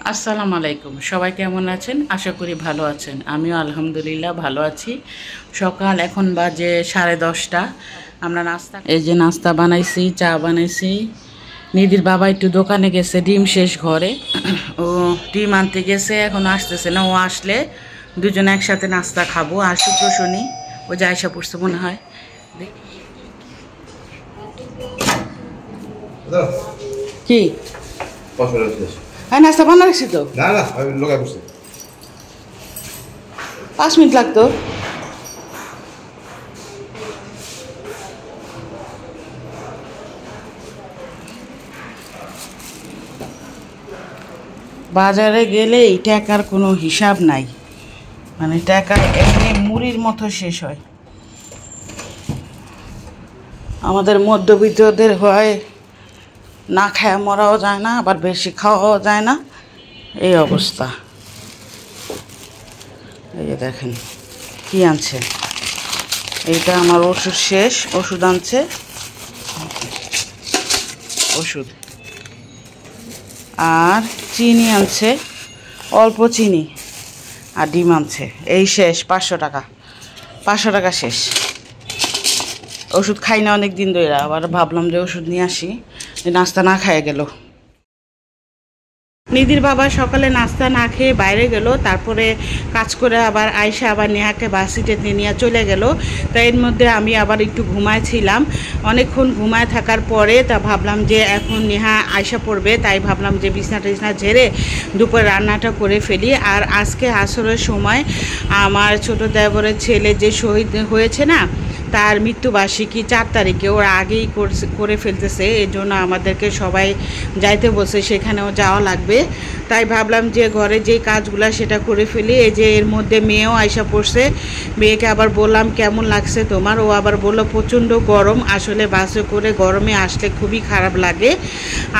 আসসালামু আলাইকুম। সবাই কেমন আছেন? আশা করি ভালো আছেন। আমিও আলহামদুলিল্লাহ ভালো আছি। সকাল এখন বাজে 10:30। আমরা এই যে নাস্তা বানাইছি, চা বানাইছি। নিধির বাবা একটু দোকানে গেছে, ডিম শেষ ঘরে। ও ডিম আনতে গেছে, এখন আসতেছে না। ও আসলে দুজনে একসাথে নাস্তা খাবো। আর শুক্র শনি ও যে আয়সা পড়ছে মনে হয়। কি হ্যাঁ, নাস্তা বানাইছি তো। না না লোকায় বসে 5 মিনিট লাগতো। বাজারে গেলে এই টাকার কোনো হিসাব নাই, মানে টাকা এমনি মুড়ির মতো শেষ হয়। আমাদের মধ্যবিত্তদের হয় না খাওয়া মরাও যায় না, আবার বেশি খাওয়াও যায় না, এই অবস্থা। এই যে দেখেন কি আনছে। এইটা আমার ওষুধ শেষ, ওষুধ আনছে, ওষুধ। আর চিনি আনছে, অল্প চিনি। আর ডিম আনছে, এই শেষ। 500 টাকা, 500 টাকা শেষ। ওষুধ খাই না অনেক দিন ধরে, আবার ভাবলাম যে ওষুধ নিয়ে আসি, নাস্তা না খাইয়ে গেল। নিধির বাবা সকালে নাস্তা না খেয়ে বাইরে গেল, তারপরে কাজ করে আবার আয়সা আবার নেহাকে বাসিতে নিয়ে চলে গেল। তাই এর মধ্যে আমি আবার একটু ঘুমাইছিলাম। অনেকক্ষণ ঘুমায় থাকার পরে তা ভাবলাম যে এখন নেহা আয়সা পড়বে, তাই ভাবলাম যে বিছনা টিছনা ঝেড়ে দুপুরে রান্নাটা করে ফেলি। আর আজকে আসরের সময় আমার ছোট দেবরের ছেলে যে শহীদ হয়েছে না, তার মৃত্যুবার্ষিকী 4 তারিখে, ওরা আগেই করে ফেলতেছে। এই জন্য আমাদেরকে সবাই যাইতে বলছে, সেখানেও যাওয়া লাগবে। তাই ভাবলাম যে ঘরে যেই কাজগুলো সেটা করে ফেলি। এই যে এর মধ্যে মেয়েও আয়সা পড়ছে। মেয়েকে আবার বললাম কেমন লাগছে তোমার, ও আবার বললো প্রচণ্ড গরম। আসলে বাসে করে গরমে আসলে খুবই খারাপ লাগে।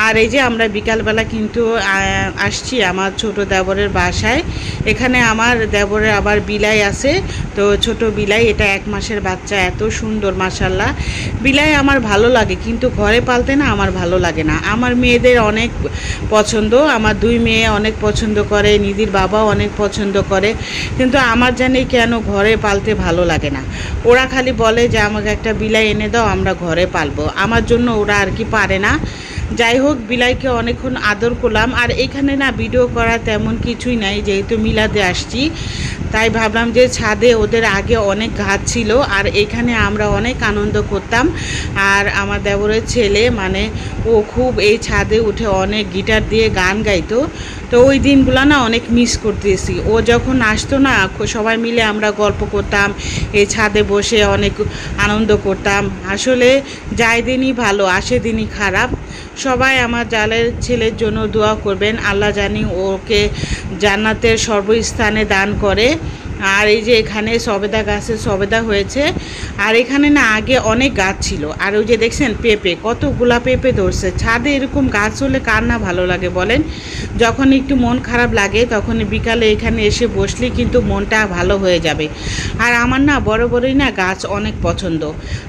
আর এই যে আমরা বিকালবেলা কিন্তু আসছি আমার ছোট দেবরের বাসায়। এখানে আমার দেবরের আবার বিলাই আছে, তো ছোট বিলাই, এটা 1 মাসের বাচ্চা, এত সুন্দর মাশাল্লাহ। বিলাই আমার ভালো লাগে, কিন্তু ঘরে পালতে না আমার ভালো লাগে না। আমার মেয়েদের অনেক পছন্দ, আমার 2 মেয়ে অনেক পছন্দ করে, নিধির বাবাও অনেক পছন্দ করে, কিন্তু আমার জানি কেন ঘরে পালতে ভালো লাগে না। ওরা খালি বলে যে আমাকে একটা বিলাই এনে দাও, আমরা ঘরে পালবো। আমার জন্য ওরা আর কি পারে না। যাই হোক, বিলাইকে অনেকক্ষণ আদর করলাম। আর এখানে না ভিডিও করা তেমন কিছুই নাই, যেহেতু মিলাদে আসছি, তাই ভাবলাম যে ছাদে ওদের আগে অনেক গাছ ছিল, আর এখানে আমরা অনেক আনন্দ করতাম। আর আমার দেবরের ছেলে মানে ও খুব এই ছাদে উঠে অনেক গিটার দিয়ে গান গাইতো। তো ওই দিনগুলো না অনেক মিস করতেছি। ও যখন আসতো না, সবাই মিলে আমরা গল্প করতাম, এই ছাদে বসে অনেক আনন্দ করতাম। আসলে যায় দিনই ভালো, আসে দিনই খারাপ। সবাই আমার জালের ছেলের জন্য দোয়া করবেন, আল্লাহ জানি ওকে জান্নাতের সর্বস্থানে দান করে। আর এই যে এখানে সবেদা গাছে সবেদা হয়েছে। আর এখানে না আগে অনেক গাছ ছিল। আর ওই যে দেখছেন পেঁপে, কতগুলা পেঁপে ধরছে। ছাদে এরকম গাছ হলে কার না ভালো লাগে বলেন? যখন একটু মন খারাপ লাগে তখন বিকালে এখানে এসে বসলেই কিন্তু মনটা ভালো হয়ে যাবে। আর আমার না বড় বড়ই না গাছ অনেক পছন্দ।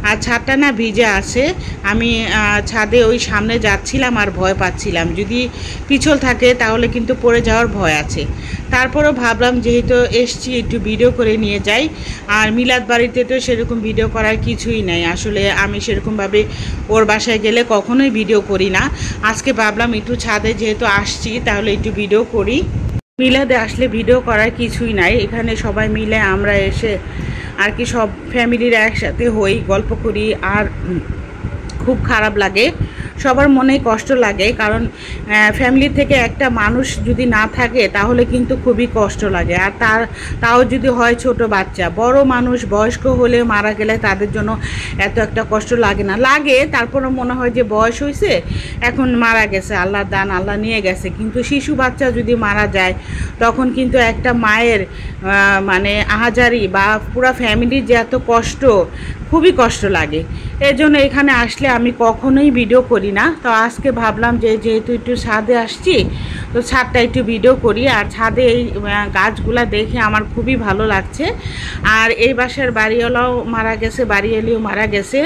আর ছাদটা না ভিজে আছে। আমি ছাদে ওই সামনে যাচ্ছিলাম আর ভয় পাচ্ছিলাম, যদি পিছল থাকে তাহলে কিন্তু পড়ে যাওয়ার ভয় আছে। তারপরও ভাবলাম যেহেতু এসছি একটু ভিডিও করে নিয়ে যাই। আর মিলাদ বাড়িতে তো সেরকম ভিডিও করার কিছুই নাই। আসলে আমি সেরকমভাবে ওর বাসায় গেলে কখনোই ভিডিও করি না। আজকে ভাবলাম একটু ছাদে যেহেতু আসছি তাহলে একটু ভিডিও করি। মিলাদে আসলে ভিডিও করার কিছুই নাই, এখানে সবাই মিলে আমরা এসে আর কি সব ফ্যামিলিরা একসাথে হই, গল্প করি। আর খুব খারাপ লাগে, সবার মনে কষ্ট লাগে, কারণ ফ্যামিলি থেকে একটা মানুষ যদি না থাকে তাহলে কিন্তু খুবই কষ্ট লাগে। আর তাও যদি হয় ছোট বাচ্চা, বড় মানুষ বয়স্ক হলে মারা গেলে তাদের জন্য এত একটা কষ্ট লাগে না, লাগে তারপরে মনে হয় যে বয়স হয়েছে এখন মারা গেছে, আল্লাহর দান, আল্লাহ নিয়ে গেছে। কিন্তু শিশু বাচ্চা যদি মারা যায় তখন কিন্তু একটা মায়ের মানে আহাজারি বা পুরা ফ্যামিলির যে এত কষ্ট, খুবই কষ্ট লাগে। এর জন্য এখানে আসলে আমি কখনোই ভিডিও করি না। তো আজকে ভাবলাম যে যেহেতু একটু ছাদে আসছি, তো ছাদটা একটু ভিডিও করি। আর ছাদে এই গাছগুলা দেখে আমার খুবই ভালো লাগছে। আর এই বাসার বাড়িওয়ালাও মারা গেছে, বাড়িওয়ালিও মারা গেছে।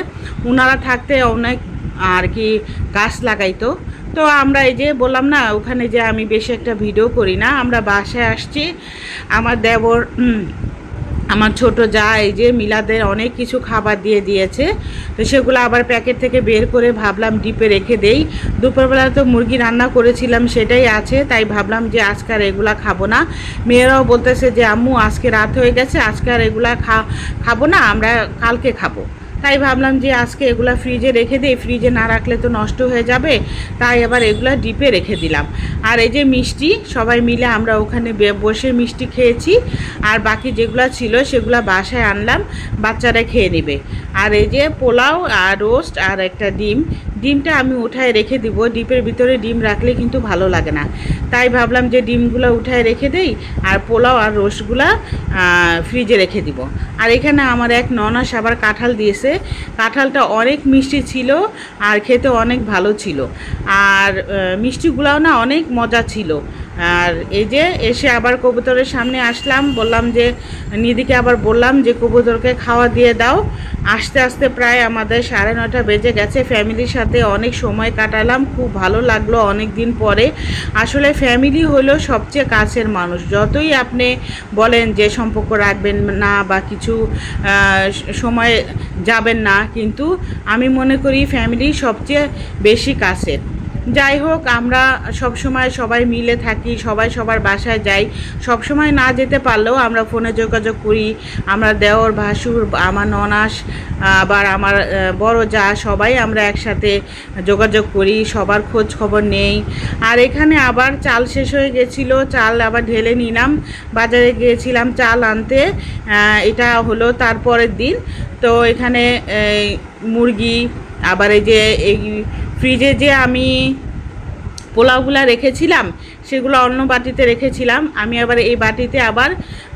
ওনারা থাকতে অনেক আর কি গাছ লাগাইতো। তো আমরা এই যে বললাম না, ওখানে যে আমি বেশি একটা ভিডিও করি না, আমরা বাসায় আসছি। আমার দেবর আমার ছোট যা এই যে মিলাদের অনেক কিছু খাবার দিয়ে দিয়েছে, তো সেগুলো আবার প্যাকেট থেকে বের করে ভাবলাম ডিপে রেখে দেই। দুপুরবেলা তো মুরগি রান্না করেছিলাম, সেটাই আছে, তাই ভাবলাম যে আজকে আর এগুলা খাবো না। মেয়েরাও বলতেছে যে আম্মু আজকে রাত হয়ে গেছে, আজকে আর এগুলা খাবো না, আমরা কালকে খাবো। তাই ভাবলাম যে আজকে এগুলা ফ্রিজে রেখে দিই, ফ্রিজে না রাখলে তো নষ্ট হয়ে যাবে, তাই আবার এগুলা ডিপে রেখে দিলাম। আর এই যে মিষ্টি সবাই মিলে আমরা ওখানে বসে মিষ্টি খেয়েছি, আর বাকি যেগুলো ছিল সেগুলো বাসায় আনলাম, বাচ্চারা খেয়ে নেবে। আর এই যে পোলাও আর রোস্ট আর একটা ডিমটা আমি উঠায় রেখে দিব, ডিপের ভিতরে ডিম রাখলে কিন্তু ভালো লাগে না, তাই ভাবলাম যে ডিমগুলো উঠায় রেখে দেই, আর পোলাও আর রোস্টগুলা ফ্রিজে রেখে দিব। আর এখানে আমার এক ননাস আবার কাঁঠাল দিয়েছে, কাঁঠালটা অনেক মিষ্টি ছিল আর খেতে অনেক ভালো ছিল, আর মিষ্টিগুলাও না অনেক মজা ছিল। আর এই যে এসে আবার কবুতরের সামনে আসলাম, বললাম যে নিদিকে আবার বললাম যে কবুতরকে খাওয়া দিয়ে দাও। আস্তে আস্তে প্রায় আমাদের 9:30 বেজে গেছে, ফ্যামিলির সাথে অনেক সময় কাটালাম, খুব ভালো লাগলো অনেক দিন পরে। আসলে ফ্যামিলি হলো সবচেয়ে কাছের মানুষ, যতই আপনি বলেন যে সম্পর্ক রাখবেন না বা কিছু সময় যাবেন না, কিন্তু আমি মনে করি ফ্যামিলি সবচেয়ে বেশি কাছের। যাই হোক, আমরা সব সময় সবাই মিলে থাকি, সবাই সবার বাসায় যাই, সব সময় না যেতে পারলেও আমরা ফোনে যোগাযোগ করি। আমরা দেওর ভাসুর, আমার ননাস, আবার আমার বড় যা, সবাই আমরা একসাথে যোগাযোগ করি, সবার খোঁজ খবর নেই। আর এখানে আবার চাল শেষ হয়ে গেছিলো, চাল আবার ঢেলে নিলাম, বাজারে গিয়েছিলাম চাল আনতে, এটা হলো তারপরের দিন। তো এখানে মুরগি, আবার এই যে এই ফ্রিজে যে আমি পোলাওগুলা রেখেছিলাম সেগুলো অন্য বাটিতে রেখেছিলাম, আমি আবার এই বাটিতে আবার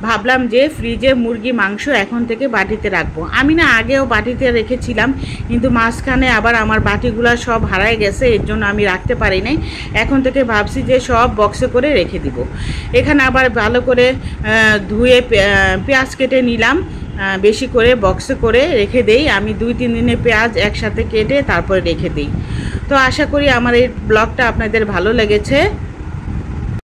ভাবলাম যে ফ্রিজে মুরগি মাংস এখন থেকে বাটিতে রাখবো। আমি না আগেও বাটিতে রেখেছিলাম, কিন্তু মাঝখানে আবার আমার বাটিগুলো সব হারায় গেছে, এর জন্য আমি রাখতে পারি নাই। এখন থেকে ভাবছি যে সব বক্সে করে রেখে দিব। এখানে আবার ভালো করে ধুয়ে পেঁয়াজ কেটে নিলাম, বেশি করে বক্সে করে রেখে দেই। আমি 2-3 দিনের পেঁয়াজ একসাথে কেটে তারপরে রেখে দিই। তো আশা করি আমার এই ব্লগটা আপনাদের ভালো লেগেছে।